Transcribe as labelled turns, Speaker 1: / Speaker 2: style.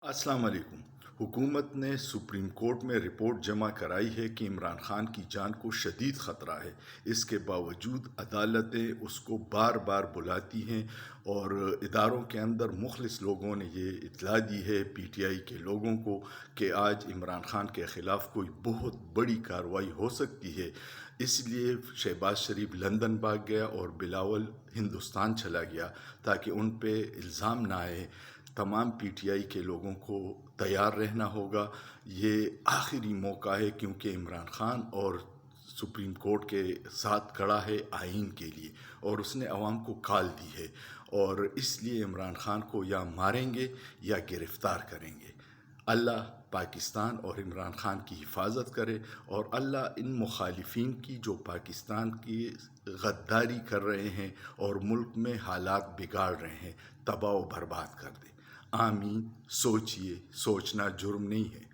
Speaker 1: अस्सलाम वालेकुम। हुकूमत ने सुप्रीम कोर्ट में रिपोर्ट जमा कराई है कि इमरान खान की जान को शदीद ख़तरा है। इसके बावजूद अदालतें उसको बार बार बुलाती हैं और इदारों के अंदर मुखलिस लोगों ने ये इत्तला दी है पीटीआई के लोगों को कि आज इमरान खान के ख़िलाफ़ कोई बहुत बड़ी कार्रवाई हो सकती है। इसलिए शहबाज शरीफ लंदन भाग गया और बिलावल हिंदुस्तान चला गया ताकि उन पे इल्ज़ाम ना आए। तमाम पीटीआई के लोगों को तैयार रहना होगा। ये आखिरी मौका है क्योंकि इमरान खान और सुप्रीम कोर्ट के साथ खड़ा है आइन के लिए और उसने अवाम को कॉल दी है और इसलिए इमरान खान को या मारेंगे या गिरफ़्तार करेंगे। अल्लाह पाकिस्तान और इमरान खान की हिफाजत करे और अल्लाह इन मुखालिफिन की जो पाकिस्तान की गद्दारी कर रहे हैं और मुल्क में हालात बिगाड़ रहे हैं तबाह व बर्बाद कर दे। आमीन। सोचिए, सोचना जुर्म नहीं है।